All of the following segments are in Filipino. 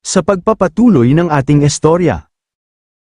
sa pagpapatuloy ng ating istorya.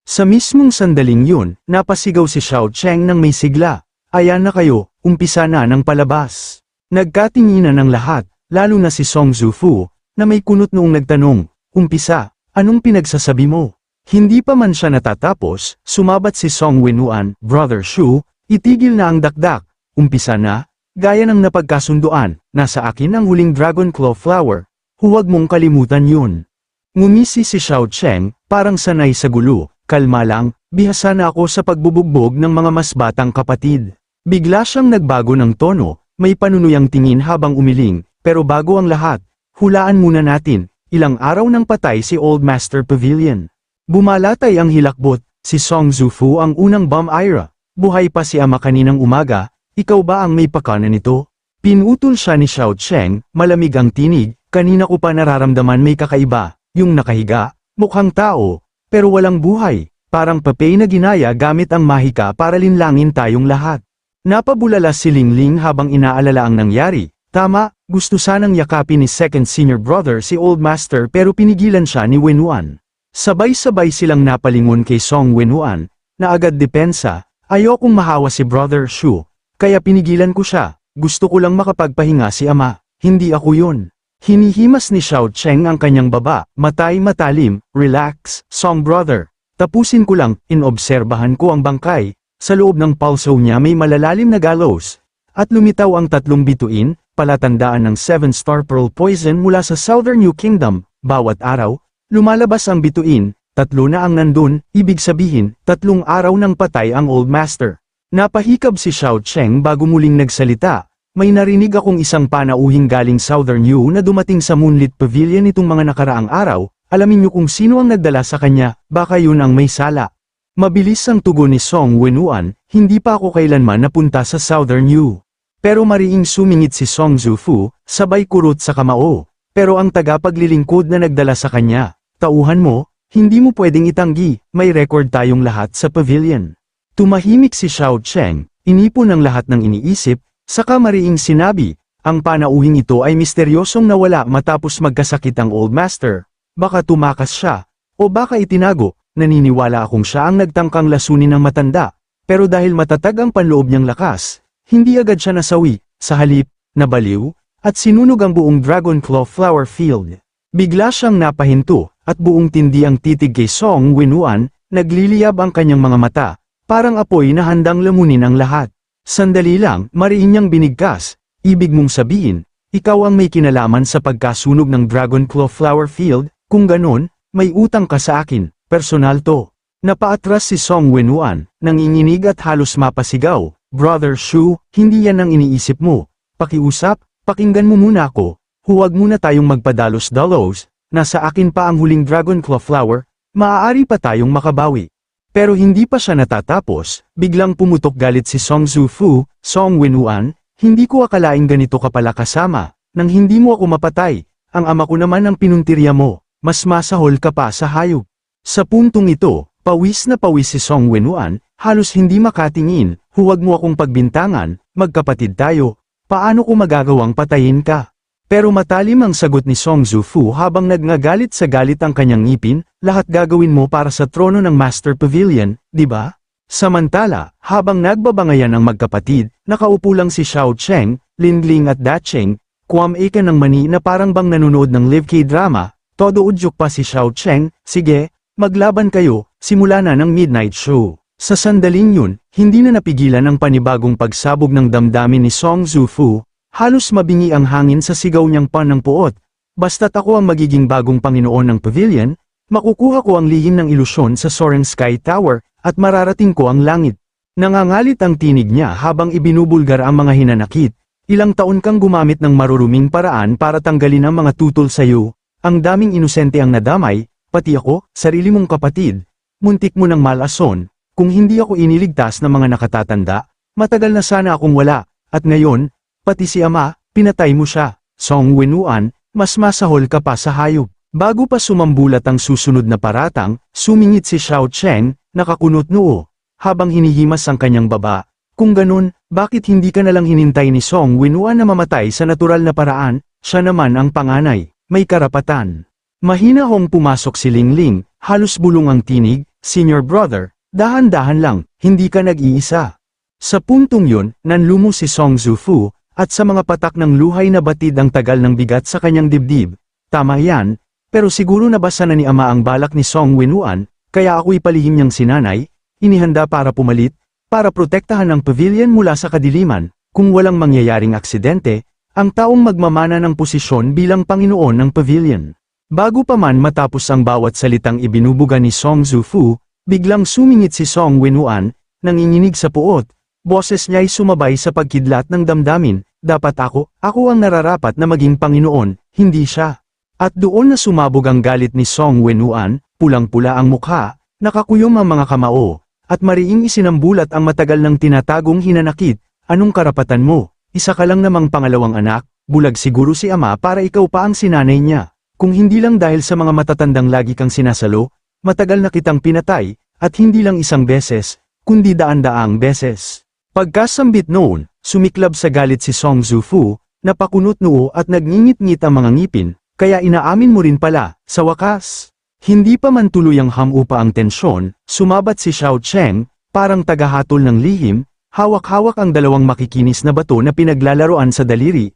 Sa mismong sandaling yun, napasigaw si Xiao Cheng ng may sigla. Ayan na kayo, umpisa na ng palabas. Nagkatinginan ng lahat, lalo na si Song Zufu, na may kunot noong nagtanong, umpisa, anong pinagsasabi mo? Hindi pa man siya natatapos, sumabat si Song Wenhuan, Brother Shu, itigil na ang dakdak, umpisa na, gaya ng napagkasunduan, nasa akin ang huling Dragon Claw Flower, huwag mong kalimutan yun. Ngumisi si Xiao Cheng, parang sanay sa gulo. Kalma lang, bihasa na ako sa pagbubugbog ng mga mas batang kapatid. Bigla siyang nagbago ng tono, may panunuyang tingin habang umiling, pero bago ang lahat, hulaan muna natin, ilang araw nang patay si Old Master Pavilion. Bumalatay ang hilakbot, si Song Zufu ang unang bomb ira. Buhay pa si ama kaninang umaga, ikaw ba ang may pakana nito? Pinutol siya ni Xiao Cheng, malamig ang tinig, kanina ko pa nararamdaman may kakaiba, yung nakahiga, mukhang tao, pero walang buhay, parang papel na ginaya gamit ang mahika para linlangin tayong lahat. Napabulala si Lingling habang inaalala ang nangyari. Tama, gusto sanang yakapin ni second senior brother si Old Master pero pinigilan siya ni Wenhuan. Sabay-sabay silang napalingon kay Song Wenhuan, na agad depensa, ayokong mahawa si Brother Shu, kaya pinigilan ko siya, gusto ko lang makapagpahinga si ama, hindi ako yun. Hinihimas ni Xiao Cheng ang kanyang baba, matay matalim, relax, Song brother. Tapusin ko lang, inobserbahan ko ang bangkay, sa loob ng pulso niya may malalalim na gallows. At lumitaw ang tatlong bituin, palatandaan ng 7-star pearl poison mula sa Southern New Kingdom. Bawat araw, lumalabas ang bituin, tatlo na ang nandun, ibig sabihin, 3 araw nang patay ang Old Master. Napahikab si Xiao Cheng bago muling nagsalita. May narinig akong isang panauhing galing Southern New na dumating sa Moonlit Pavilion itong mga nakaraang araw, alamin niyo kung sino ang nagdala sa kanya, baka yun ang may sala. Mabilis ang tugon ni Song Wenhuan, hindi pa ako kailanman napunta sa Southern New. Pero mariing sumingit si Song Zufu, sabay kurot sa kamao. Pero ang tagapaglilingkod na nagdala sa kanya, tauhan mo, hindi mo pwedeng itanggi, may record tayong lahat sa pavilion. Tumahimik si Xiao Cheng, inipon ang lahat ng iniisip, saka mariing sinabi, ang panauhing ito ay misteryosong nawala matapos magkasakit ang Old Master. Baka tumakas siya, o baka itinago, naniniwala akong siya ang nagtangkang lasunin ng matanda. Pero dahil matatag ang panloob niyang lakas, hindi agad siya nasawi, sa halip, nabaliw, at sinunog ang buong Dragon Claw Flower Field. Bigla siyang napahinto, at buong tindi ang titig kay Song Wenhuan, nagliliyab ang kanyang mga mata, parang apoy na handang lamunin ang lahat. Sandali lang, mariin niyang binigkas, ibig mong sabihin, ikaw ang may kinalaman sa pagkasunog ng Dragon Claw Flower Field, kung ganon, may utang ka sa akin, personal to. Napaatras si Song Wenhuan, nanginginig at halos mapasigaw, Brother Shu, hindi yan ang iniisip mo, pakiusap, pakinggan mo muna ako, huwag muna tayong magpadalos-dalos, nasa akin pa ang huling Dragon Claw Flower, maaari pa tayong makabawi. Pero hindi pa siya natatapos, biglang pumutok galit si Song Zufu, Song Wenhuan, hindi ko akalaing ganito ka pala kasama, nang hindi mo ako mapatay, ang ama ko naman ang pinuntirya mo, mas masahol ka pa sa hayop. Sa puntong ito, pawis na pawis si Song Wenhuan, halos hindi makatingin, huwag mo akong pagbintangan, magkapatid tayo, paano ko magagawang patayin ka? Pero matalim ang sagot ni Song Zufu habang nagngagalit sa galit ang kanyang ngipin, lahat gagawin mo para sa trono ng Master Pavilion, di ba? Samantala, habang nagbabangayan ang magkapatid, nakaupo lang si Xiao Cheng, Lingling at Dacheng, kuwam-eka ng mani na parang bang nanonood ng live K-drama, todo udyok pa si Xiao Cheng, sige, maglaban kayo, simula na ng midnight show. Sa sandaling yun, hindi na napigilan ang panibagong pagsabog ng damdamin ni Song Zufu. Halos mabingi ang hangin sa sigaw niyang panangpuot. Basta't ako ang magiging bagong Panginoon ng Pavilion, makukuha ko ang lihim ng ilusyon sa Soaring Sky Tower, at mararating ko ang langit. Nangangalit ang tinig niya habang ibinubulgar ang mga hinanakit. Ilang taon kang gumamit ng maruruming paraan para tanggalin ang mga tutol sa iyo. Ang daming inosente ang nadamay, pati ako, sarili mong kapatid. Muntik mo ng malason, kung hindi ako iniligtas ng mga nakatatanda, matagal na sana akong wala, at ngayon, pati si ama, pinatay mo siya. Song Wenhuan, mas masahol ka pa sa hayop. Bago pa sumambulat ang susunod na paratang, sumingit si Xiao Cheng, nakakunot noo, habang hinihimas ang kanyang baba. Kung ganun, bakit hindi ka nalang hinintay ni Song Wenhuan na mamatay sa natural na paraan? Siya naman ang panganay, may karapatan. Mahina hong pumasok si Lingling, halos bulong ang tinig, "Senior brother, dahan-dahan lang, hindi ka nag-iisa." Sa puntong yun, nanlumo si Song Zufu, at sa mga patak ng luhay na batid ang tagal ng bigat sa kanyang dibdib. "Tama yan, pero siguro nabasa na ni Ama ang balak ni Song Wenuan, kaya ako ipalihim niyang sinanay, inihanda para pumalit, para protektahan ang pavilion mula sa kadiliman, kung walang mangyayaring aksidente, ang taong magmamana ng posisyon bilang Panginoon ng pavilion." Bago pa man matapos ang bawat salitang ibinubuga ni Song Zufu, biglang sumingit si Song Wenuan, nanginginig sa puot. Boses niya'y sumabay sa pagkidlat ng damdamin, "Dapat ako ang nararapat na maging Panginoon, hindi siya." At doon na sumabog ang galit ni Song Wenuan, pulang-pula ang mukha, nakakuyom ang mga kamao, at mariing isinambulat ang matagal ng tinatagong hinanakit, "Anong karapatan mo? Isa ka lang namang pangalawang anak, bulag siguro si Ama para ikaw pa ang sinanay niya. Kung hindi lang dahil sa mga matatandang lagi kang sinasalo, matagal na kitang pinatay, at hindi lang isang beses, kundi daan-daang beses." Pagkasambit noon, sumiklab sa galit si Song Zufu, napakunot noo at nagngingit-ngit ang mga ngipin, "Kaya inaamin mo rin pala, sa wakas." Hindi pa man tuluyang hamupa ang tensyon, sumabat si Xiao Cheng, parang tagahatol ng lihim, hawak-hawak ang dalawang makikinis na bato na pinaglalaroan sa daliri.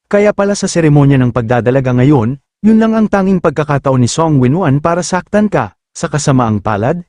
Kaya pala sa seremonya ng pagdadalaga ngayon, yun lang ang tanging pagkakataon ni Song Wenuan para saktan ka, sa kasamaang palad,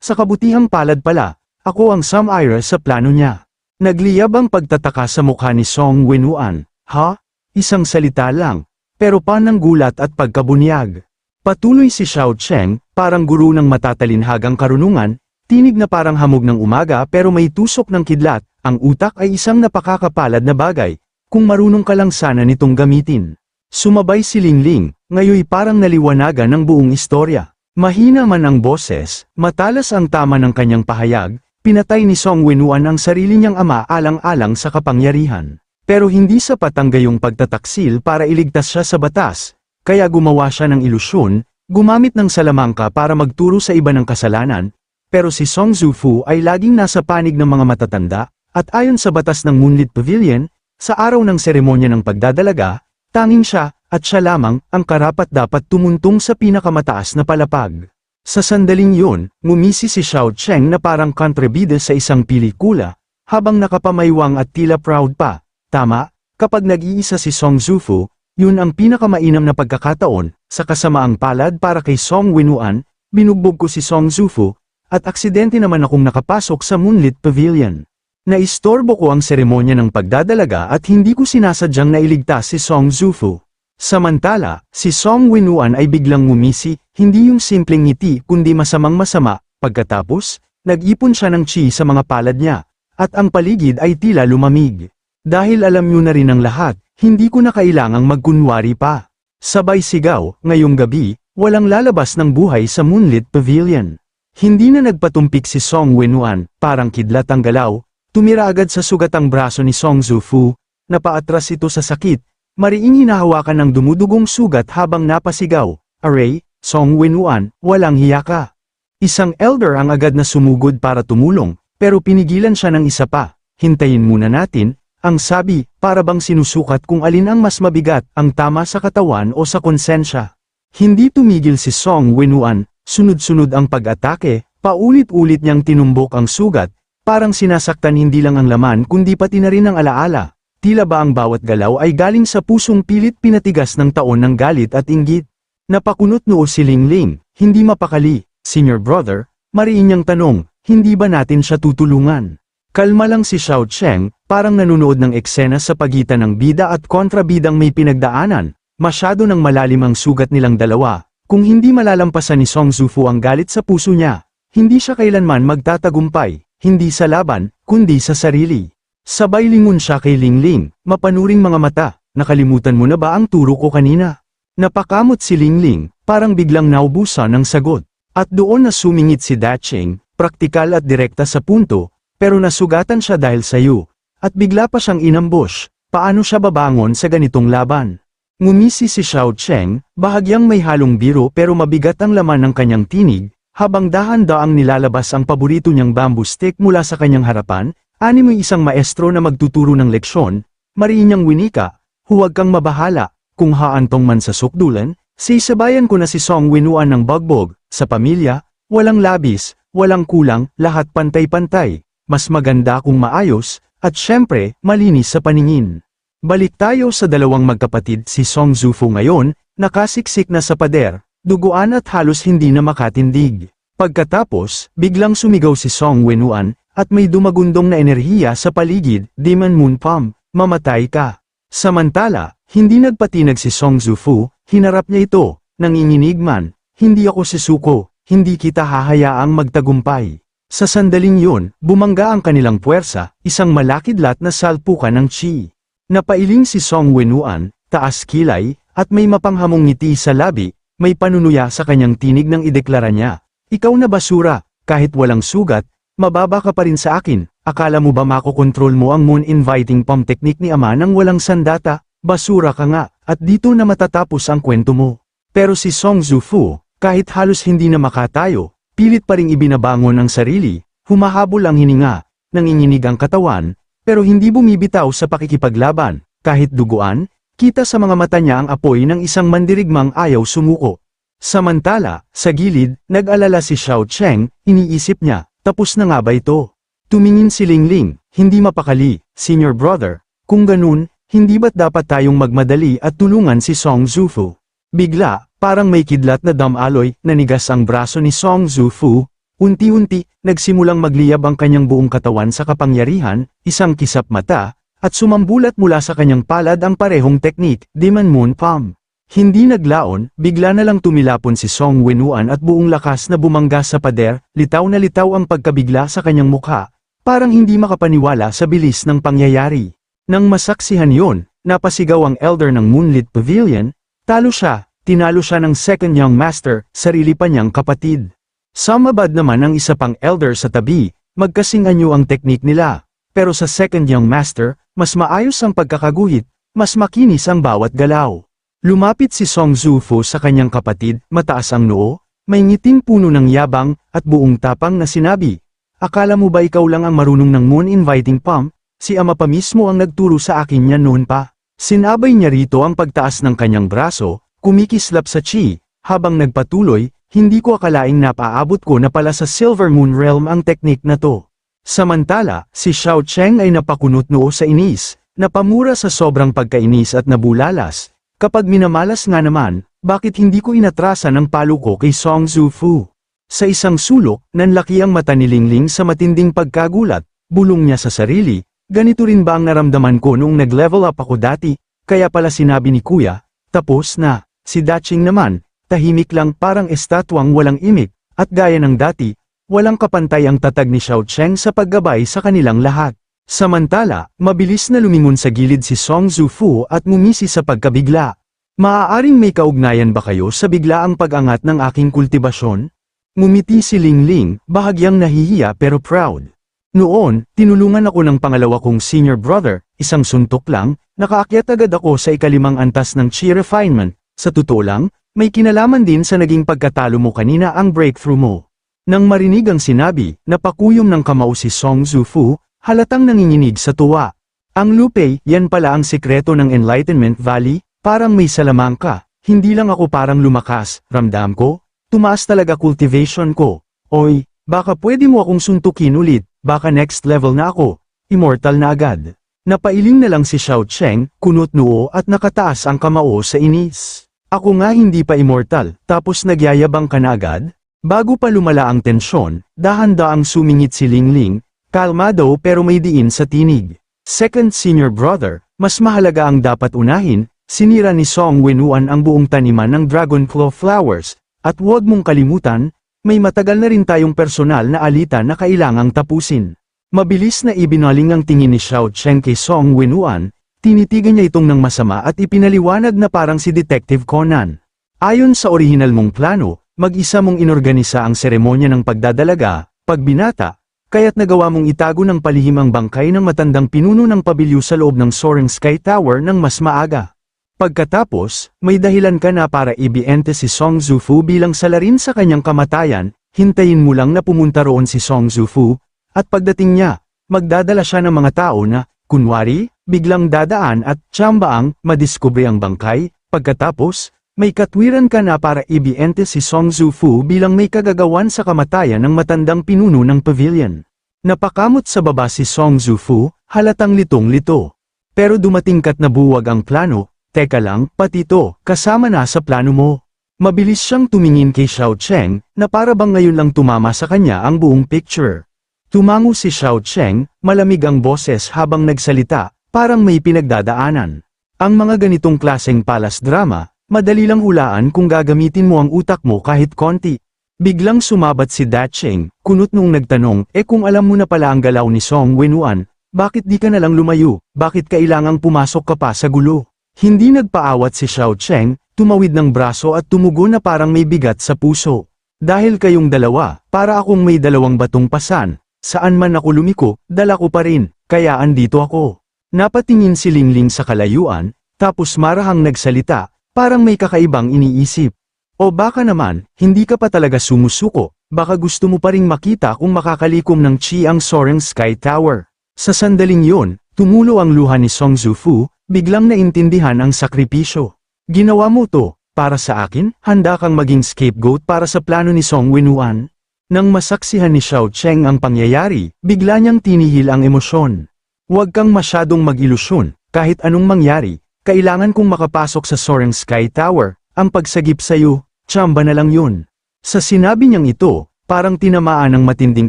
sa kabutihang palad pala, ako ang sumira sa plano niya. Nagliyab ang pagtataka sa mukha ni Song Wenuan, "Ha? Isang salita lang, pero panang gulat at pagkabunyag." Patuloy si Xiao Cheng, parang guro ng matatalinhagang karunungan, tinig na parang hamog ng umaga pero may tusok ng kidlat, "Ang utak ay isang napakakapalad na bagay, kung marunong ka lang sana nitong gamitin." Sumabay si Lingling, ngayoy parang naliwanagan ng buong istorya. Mahina man ang boses, matalas ang tama ng kanyang pahayag, pinatay ni Song Wenuan ang sarili niyang ama alang-alang sa kapangyarihan. Pero hindi sapat ang gayong pagtataksil para iligtas siya sa batas, kaya gumawa siya ng ilusyon, gumamit ng salamangka para magturo sa iba ng kasalanan, pero si Song Zufu ay laging nasa panig ng mga matatanda, at ayon sa batas ng Moonlit Pavilion, sa araw ng seremonya ng pagdadalaga, tanging siya, at siya lamang, ang karapat-dapat tumuntong sa pinakamataas na palapag. Sa sandaling yun, ngumisi si Xiao Cheng na parang kontrabida sa isang pelikula, habang nakapamaywang at tila proud pa. Tama, kapag nag-iisa si Song Zufu, yun ang pinakamainam na pagkakataon, sa kasamaang palad para kay Song Wenuan, binugbog ko si Song Zufu, at aksidente naman akong nakapasok sa Moonlit Pavilion. Naistorbo ko ang seremonya ng pagdadalaga at hindi ko sinasadyang nailigtas si Song Zufu. Samantala, si Song Wenuan ay biglang ngumisi, hindi yung simpleng ngiti kundi masamang-masama, pagkatapos, nag-ipon siya ng chi sa mga palad niya, at ang paligid ay tila lumamig. Dahil alam niyo na rin ang lahat, hindi ko na kailangang magkunwari pa. Sabay sigaw, ngayong gabi, walang lalabas ng buhay sa Moonlit Pavilion. Hindi na nagpatumpik si Song Wenuan, parang kidlat ang galaw. Tumira agad sa sugat ang braso ni Song Zufu, napaatras ito sa sakit, mariing hinahawakan ng dumudugong sugat habang napasigaw, "Aray, Song Wenuan, walang hiya ka." Isang elder ang agad na sumugod para tumulong, pero pinigilan siya ng isa pa, "Hintayin muna natin," ang sabi, para bang sinusukat kung alin ang mas mabigat, ang tama sa katawan o sa konsensya. Hindi tumigil si Song Wenuan, sunod-sunod ang pag-atake, paulit-ulit niyang tinumbok ang sugat, parang sinasaktan hindi lang ang laman kundi pati na rin ang alaala. Tila ba ang bawat galaw ay galing sa pusong pilit pinatigas ng taon ng galit at inggit. Napakunot noo si Lingling, hindi mapakali, "Senior brother," mariin niyang tanong, "hindi ba natin siya tutulungan?" Kalma lang si Xiao Cheng, parang nanonood ng eksena sa pagitan ng bida at kontrabidang may pinagdaanan. Masyado nang malalim ang sugat nilang dalawa, kung hindi malalampasan ni Song Zufu ang galit sa puso niya, hindi siya kailanman magtatagumpay. Hindi sa laban, kundi sa sarili. Sabay lingon siya kay Lingling, "Mapanuring mga mata, nakalimutan mo na ba ang turo ko kanina?" Napakamot si Lingling, parang biglang naubusan ng sagot. At doon na sumingit si Dacheng, praktikal at direkta sa punto, "Pero nasugatan siya dahil sa iyo." At bigla pa siyang inambush, paano siya babangon sa ganitong laban? Ngumisi si Xiao Cheng, bahagyang may halong biro pero mabigat ang laman ng kanyang tinig, habang dahan-daang nilalabas ang paborito niyang bamboo stick mula sa kanyang harapan, animoy isang maestro na magtuturo ng leksyon, mariin niyang winika, "Huwag kang mabahala, kung haantong man sa sukdulan, Sisabayan ko na si Song Winuan ng bagbog, sa pamilya, walang labis, walang kulang, lahat pantay-pantay, mas maganda kung maayos, at syempre, malinis sa paningin. Balik tayo sa dalawang magkapatid si Song Zufu ngayon, nakasiksik na sa pader, duguan at halos hindi na makatindig. Pagkatapos, biglang sumigaw si Song Winuan, at may dumagundong na enerhiya sa paligid, Demon Moon Palm, mamatay ka. Samantala, hindi nagpatinag si Song Zufu, hinarap niya ito, nanginginig man, hindi ako sisuko, hindi kita hahayaang magtagumpay. Sa sandaling yun, bumangga ang kanilang puwersa, isang malakidlat na salpukan ng chi. Napailing si Song Winuan, taas kilay, at may mapanghamong ngiti sa labi, may panunuya sa kanyang tinig nang ideklara niya. Ikaw na basura, kahit walang sugat, mababa ka pa rin sa akin, akala mo ba makokontrol mo ang moon inviting palm technique ni ama nang walang sandata? Basura ka nga, at dito na matatapos ang kwento mo. Pero si Song Zufu, kahit halos hindi na makatayo, pilit pa ring ibinabangon ang sarili, humahabol ang hininga, nanginginig ang katawan, pero hindi bumibitaw sa pakikipaglaban, kahit duguan, kita sa mga mata niya ang apoy ng isang mandirigmang ayaw sumuko. Samantala, sa gilid, nag-alala si Xiao Cheng, iniisip niya, tapos na nga ba ito? Tumingin si Lingling, hindi mapakali, senior brother, kung ganun, hindi ba't dapat tayong magmadali at tulungan si Song Zufu? Bigla, parang may kidlat na damaloy, nanigas ang braso ni Song Zufu, unti-unti, nagsimulang magliyab ang kanyang buong katawan sa kapangyarihan, isang kisap mata, at sumambulat mula sa kanyang palad ang parehong teknik, Demon Moon Palm. Hindi naglaon, bigla na lang tumilapon si Song Winuan at buong lakas na bumangga sa pader, litaw na litaw ang pagkabigla sa kanyang mukha, parang hindi makapaniwala sa bilis ng pangyayari. Nang masaksihan yon, napasigaw ang elder ng Moonlit Pavilion, talo siya, tinalo siya ng second young master, sarili pa niyang kapatid. Sumabad naman ang isa pang elder sa tabi, magkasing anyo ang teknik nila, pero sa second young master, mas maayos ang pagkakaguhit, mas makinis ang bawat galaw. Lumapit si Song Zufu sa kanyang kapatid, mataas ang noo, may ngiting puno ng yabang, at buong tapang na sinabi, akala mo ba ikaw lang ang marunong ng moon inviting palm? Si ama pa mismo ang nagturo sa akin niyan noon pa. Sinabay niya rito ang pagtaas ng kanyang braso, kumikislap sa chi, habang nagpatuloy, hindi ko akalaing napaabot ko na pala sa Silver Moon Realm ang teknik na to. Samantala, si Xiao Cheng ay napakunot noo sa inis, napamura sa sobrang pagkainis at nabulalas. Kapag minamalas nga naman, bakit hindi ko inatrasan ang palo ko kay Song Zufu? Sa isang sulok, nanlaki ang mata ni Lingling sa matinding pagkagulat, bulong niya sa sarili, ganito rin ba ang naramdaman ko noong nag-level up ako dati, kaya pala sinabi ni Kuya, tapos na, si Daching naman, tahimik lang parang estatwang walang imik, at gaya ng dati, walang kapantay ang tatag ni Xiao Cheng sa paggabay sa kanilang lahat. Samantala, mabilis na lumingon sa gilid si Song Zufu at ngumisi sa pagkabigla. Maaaring may kaugnayan ba kayo sa biglaang pag-angat ng aking kultibasyon? Ngumiti si Lingling, bahagyang nahihiya pero proud. Noon, tinulungan ako ng pangalawa kong senior brother, isang suntok lang, nakaakyat agad ako sa ikalimang antas ng chi refinement. Sa totoo lang, may kinalaman din sa naging pagkatalo mo kanina ang breakthrough mo. Nang marinig ang sinabi, napakuyom ng kamao si Song Zufu, halatang nanginginig sa tuwa. Ang Lupei, yan pala ang sikreto ng Enlightenment Valley, parang may salamang ka, hindi lang ako parang lumakas, ramdam ko, tumaas talaga cultivation ko. Oy, baka pwede mo akong suntukin ulit, baka next level na ako, immortal na agad. Napailing na lang si Xiao Cheng, kunot noo at nakataas ang kamao sa inis. Ako nga hindi pa immortal, tapos nagyayabang ka na agad? Bago pa lumala ang tensyon, dahan-daang sumingit si Lingling, kalmado pero may diin sa tinig. Second senior brother, mas mahalaga ang dapat unahin, sinira ni Song Winuan ang buong taniman ng Dragonclaw flowers, at huwag mong kalimutan, may matagal na rin tayong personal na alitan na kailangang tapusin. Mabilis na ibinaling ang tingin ni Xiao Cheng kay Song Winuan, tinitigan niya itong ng masama at ipinaliwanag na parang si Detective Conan. Ayon sa orihinal mong plano, mag-isa mong inorganisa ang seremonya ng pagdadalaga, pagbinata, kaya't nagawa mong itago ng palihim ang bangkay ng matandang pinuno ng pabilyo sa loob ng Soaring Sky Tower ng mas maaga. Pagkatapos, may dahilan ka na para ibiente si Song Zufu bilang salarin sa kanyang kamatayan, hintayin mo lang na pumunta roon si Song Zufu, at pagdating niya, magdadala siya ng mga tao na, kunwari, biglang dadaan at tsambaang madiskubre ang bangkay, pagkatapos, May katwiran ka na para ibiente si Song Zufu bilang may kagagawan sa kamatayan ng matandang pinuno ng pavilion. Napakamot sa baba si Song Zufu, halatang litong-lito. Pero dumating ka't nabuwag ang plano, teka lang, pati to, kasama na sa plano mo. Mabilis siyang tumingin kay Xiao Cheng, na para bang ngayon lang tumama sa kanya ang buong picture. Tumango si Xiao Cheng, malamig ang boses habang nagsalita, parang may pinagdadaanan. Ang mga ganitong klaseng palace drama, madali lang hulaan kung gagamitin mo ang utak mo kahit konti. Biglang sumabat si Dacheng, kunot nung nagtanong, kung alam mo na pala ang galaw ni Song Wenuan, bakit di ka na lang lumayo, bakit kailangang pumasok ka pa sa gulo? Hindi nagpaawat si Xiao Cheng, tumawid ng braso at tumugo na parang may bigat sa puso. Dahil kayong dalawa, para akong may dalawang batong pasan, saan man ako lumiko, dala ko pa rin, kaya andito ako. Napatingin si Lingling sa kalayuan, tapos marahang nagsalita, parang may kakaibang iniisip. O baka naman, hindi ka pa talaga sumusuko, baka gusto mo pa ring makita kung makakalikom ng Chiang Soaring Sky Tower. Sa sandaling yun, tumulo ang luha ni Song Zufu, biglang naintindihan ang sakripisyo. Ginawa mo to, para sa akin, handa kang maging scapegoat para sa plano ni Song Wenuan. Nang masaksihan ni Xiao Cheng ang pangyayari, bigla niyang tinihil ang emosyon. Huwag kang masyadong mag-ilusyon, kahit anong mangyari, kailangan kong makapasok sa Soaring Sky Tower, ang pagsagip sa'yo, tsamba na lang yun. Sa sinabi niyang ito, parang tinamaan ng matinding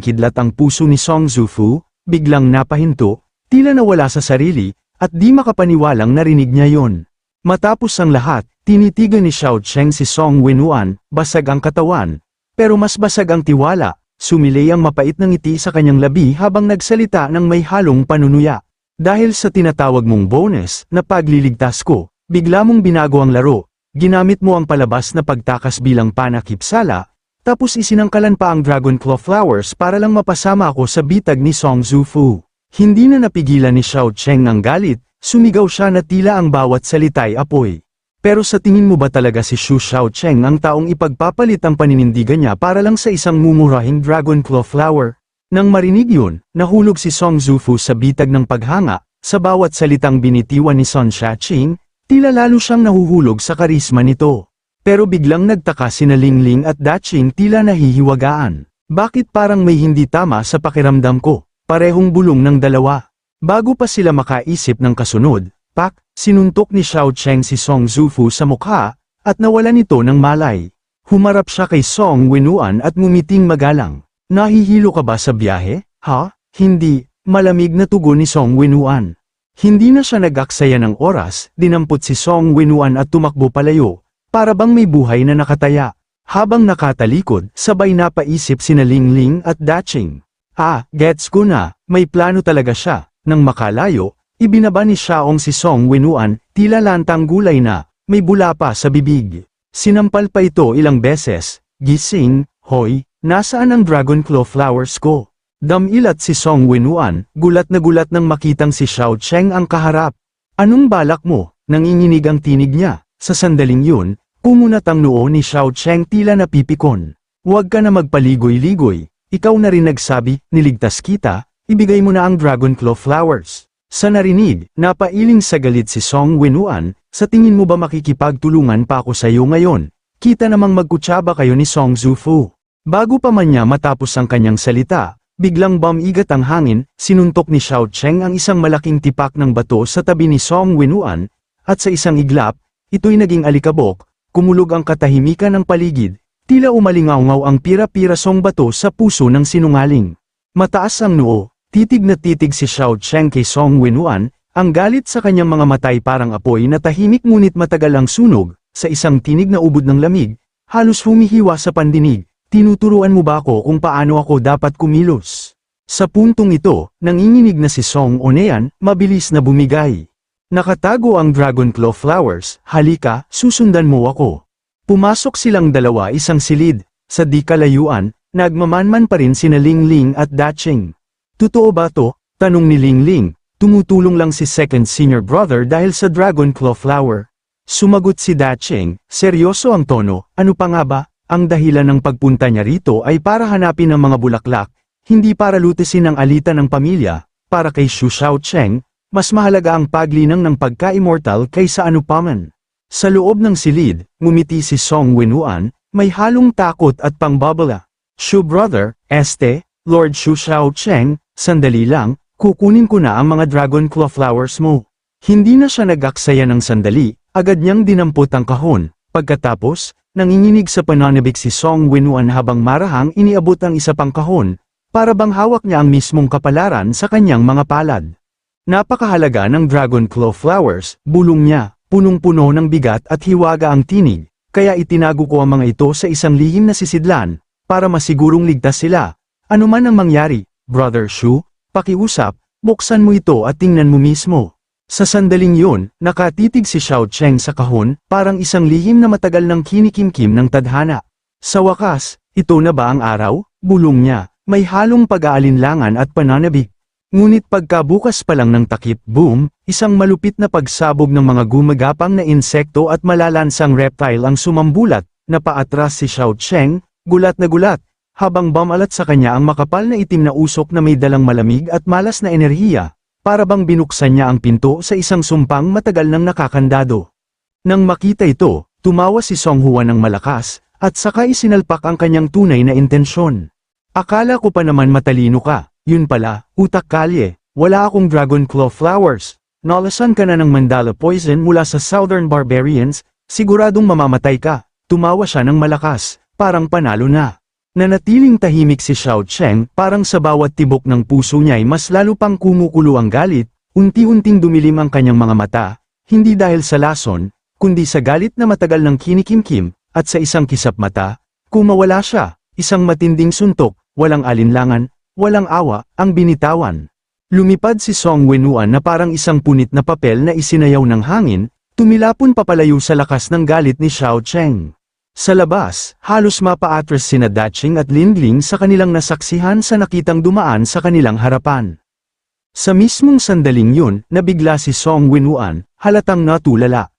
kidlat ang puso ni Song Zufu, biglang napahinto, tila nawala sa sarili, at di makapaniwalang narinig niya yon. Matapos ang lahat, tinitigan ni Xiao Cheng si Song Wenuan, basag ang katawan, pero mas basag ang tiwala, sumilay ang mapait ng ngiti sa kanyang labi habang nagsalita ng may halong panunuya. Dahil sa tinatawag mong bonus na pagliligtas ko, bigla mong binago ang laro, ginamit mo ang palabas na pagtakas bilang panakipsala, tapos isinangkalan pa ang Dragon Claw Flowers para lang mapasama ako sa bitag ni Song Zufu. Hindi na napigilan ni Xiao Cheng ang galit, sumigaw siya na tila ang bawat salita'y apoy. Pero sa tingin mo ba talaga si Xu Xiaocheng ang taong ipagpapalit ang paninindigan niya para lang sa isang mumurahing Dragon Claw Flower? Nang marinig yun, nahulog si Song Zufu sa bitag ng paghanga, sa bawat salitang binitiwan ni Sun Xiaqing, tila lalo siyang nahuhulog sa karisma nito. Pero biglang nagtaka sina Lingling at Daching tila nahihiwagaan. Bakit parang may hindi tama sa pakiramdam ko? Parehong bulong ng dalawa. Bago pa sila makaisip ng kasunod, sinuntok ni Xiao Cheng si Song Zufu sa mukha, at nawalan ito ng malay. Humarap siya kay Song Wenuan at ngumiting magalang. Nahihilo ka ba sa biyahe? Ha? Hindi, malamig na tugon ni Song Wenuan. Hindi na siya nag-aksaya ng oras, dinampot si Song Wenuan at tumakbo palayo, para bang may buhay na nakataya. Habang nakatalikod, sabay napaisip sina Lingling at Daching. Gets ko na, may plano talaga siya. Nang makalayo, ibinaba ni Xiaong si Song Wenuan, tila lantang gulay na, may bula pa sa bibig. Sinampal pa ito ilang beses, gising, hoy, nasaan ang Dragon Claw Flowers ko? Damilat si Song Wenuan, gulat na gulat nang makitang si Xiao Cheng ang kaharap. Anong balak mo? Nanginginig ang tinig niya. Sa sandaling yun, pumunat ang noo ni Xiao Cheng tila napipikon. Huwag ka na magpaligoy-ligoy, ikaw na rin nagsabi, niligtas kita, ibigay mo na ang Dragon Claw Flowers. Sa narinig, napailing sa galit si Song Wenuan, sa tingin mo ba makikipagtulungan pa ako sa iyo ngayon? Kita namang magkutsaba kayo ni Song Zufu. Bago pa man niya matapos ang kanyang salita, biglang bumigat ang hangin, sinuntok ni Xiao Cheng ang isang malaking tipak ng bato sa tabi ni Song Wenuan, at sa isang iglap, ito'y naging alikabok, kumulog ang katahimikan ng paligid, tila umalingaw-ngaw ang pira-pirasong bato sa puso ng sinungaling. Mataas ang noo. Titig na titig si Xiao Cheng kay Song Wenuan, ang galit sa kanyang mga matay parang apoy na tahimik ngunit matagal ang sunog, sa isang tinig na ubod ng lamig, halos humihiwa sa pandinig, tinuturuan mo ba ako kung paano ako dapat kumilos? Sa puntong ito, nanginginig na si Song Onean, mabilis na bumigay. Nakatago ang Dragon Claw Flowers, halika, susundan mo ako. Pumasok silang dalawa isang silid, sa di kalayuan, nagmamanman pa rin sina Lingling at Daching. Totoo ba to? Tanong ni Lingling, tumutulong lang si second senior brother dahil sa Dragon Claw Flower. Sumagot si Daching, seryoso ang tono, ano pa nga ba? Ang dahilan ng pagpunta niya rito ay para hanapin ang mga bulaklak, hindi para lutisin ang alitan ng pamilya. Para kay Xu Xiaocheng, mas mahalaga ang paglinang ng pagka-immortal kaysa anupaman. Sa loob ng silid, ngumiti si Song Wenwuan, may halong takot at pangbabala. Shu brother, Lord Shu Xiaocheng, sandali lang, kukunin ko na ang mga dragon claw flowers mo. Hindi na siya nag-aksaya ng sandali, agad niyang dinampot ang kahon. Pagkatapos, nanginginig sa pananabik si Song Wenwuan habang marahang iniabot ang isa pang kahon, para bang hawak niya ang mismong kapalaran sa kanyang mga palad. Napakahalaga ng dragon claw flowers, bulong niya, punong-puno ng bigat at hiwaga ang tinig, kaya itinago ko ang mga ito sa isang lihim na sisidlan, para masigurong ligtas sila. Ano man ang mangyari, Brother Shu, pakiusap, buksan mo ito at tingnan mo mismo. Sa sandaling yun, nakatitig si Xiaocheng sa kahon, parang isang lihim na matagal ng kinikimkim ng tadhana. Sa wakas, ito na ba ang araw? Bulong niya, may halong pag-aalinlangan at pananabik. Ngunit pagkabukas pa lang ng takip boom, isang malupit na pagsabog ng mga gumagapang na insekto at malalansang reptile ang sumambulat, na paatras si Xiaocheng, gulat na gulat, habang bumalat sa kanya ang makapal na itim na usok na may dalang malamig at malas na enerhiya, para bang binuksan niya ang pinto sa isang sumpang matagal nang nakakandado. Nang makita ito, tumawa si Song Huan ng malakas, at saka isinalpak ang kanyang tunay na intensyon. Akala ko pa naman matalino ka. Yun pala, utak kalye, wala akong dragon claw flowers. Nalasan ka na ng mandala poison mula sa Southern Barbarians, siguradong mamamatay ka. Tumawa siya ng malakas, parang panalo na. Nanatiling tahimik si Xiaocheng, parang sa bawat tibok ng puso niya ay mas lalo pang kumukulo ang galit, unti-unting dumilim ang kanyang mga mata, hindi dahil sa lason, kundi sa galit na matagal ng kinikimkim, at sa isang kisap mata, kumawala siya, isang matinding suntok, walang alinlangan, walang awa, ang binitawan. Lumipad si Song Wenwuan na parang isang punit na papel na isinayaw ng hangin, tumilapon papalayo sa lakas ng galit ni Xiaocheng. Sa labas, halos mapa-atras sina Daching at Lingling sa kanilang nasaksihan sa nakitang dumaan sa kanilang harapan. Sa mismong sandaling yun, nabigla si Song Wenwuan, halatang natulala.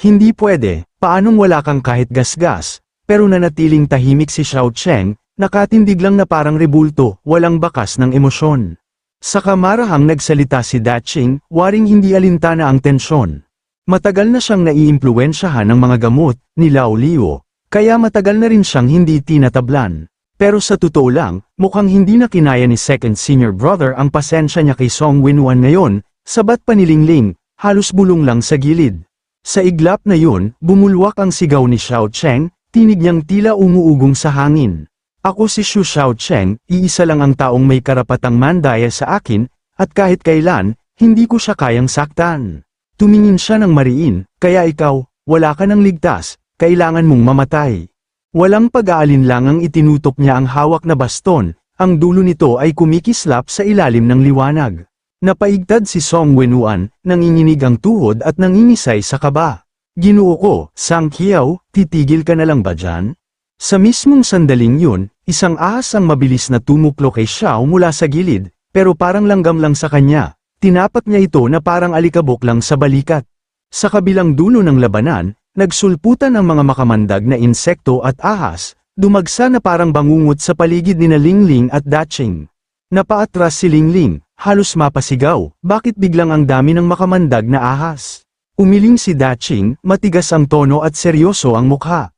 Hindi pwede, paanong wala kang kahit gasgas, pero nanatiling tahimik si Xiaocheng, nakatindig lang na parang rebulto, walang bakas ng emosyon. Sa kamarahang nagsalita si Daching, waring hindi alintana ang tensyon. Matagal na siyang naiimpluwensyahan ng mga gamot, ni Lao Liu, kaya matagal na rin siyang hindi tinatablan. Pero sa totoo lang, mukhang hindi na kinaya ni second senior brother ang pasensya niya kay Song Wenwuan ngayon, sabat pa ni Lingling, halos bulong lang sa gilid. Sa iglap na yun, bumulwak ang sigaw ni Xiaocheng, tinig niyang tila umuugong sa hangin. Ako si Shu Xiaocheng, iisa lang ang taong may karapatang mandaya sa akin, at kahit kailan, hindi ko siya kayang saktan. Tumingin siya ng mariin, kaya ikaw, wala ka ng ligtas, kailangan mong mamatay. Walang pag-aalinlangang itinutok niya ang hawak na baston, ang dulo nito ay kumikislap sa ilalim ng liwanag. Napaigtad si Song Wenwuan, nanginginig ang tuhod at nangingisay sa kaba. Ginoo ko, Sang Qiao, titigil ka na lang ba dyan? Sa mismong sandaling yun, isang ahas ang mabilis na tumuklo kay Xiao mula sa gilid, pero parang langgam lang sa kanya. Tinapat niya ito na parang alikabok lang sa balikat. Sa kabilang dulo ng labanan, nagsulputan ang mga makamandag na insekto at ahas, dumagsa na parang bangungot sa paligid ni Lingling at Daching. Napaatras si Lingling, halos mapasigaw, bakit biglang ang dami ng makamandag na ahas? Umiling si Daching, matigas ang tono at seryoso ang mukha.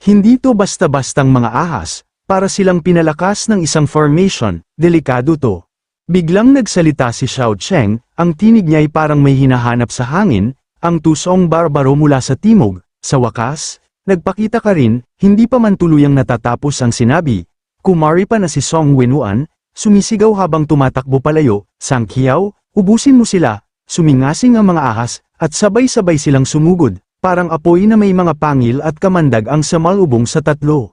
Hindi to basta-bastang mga ahas, para silang pinalakas ng isang formation, delikado to. Biglang nagsalita si Xiaocheng, ang tinig niya ay parang may hinahanap sa hangin, ang tusong barbaro mula sa timog. Sa wakas, nagpakita ka rin, hindi pa man tuluyang natatapos ang sinabi. Kumari pa na si Song Wenwuan, sumisigaw habang tumatakbo palayo, Sang Qiao, ubusin mo sila, sumingasing ang mga ahas, at sabay-sabay silang sumugod. Parang apoy na may mga pangil at kamandag ang samalubong sa tatlo.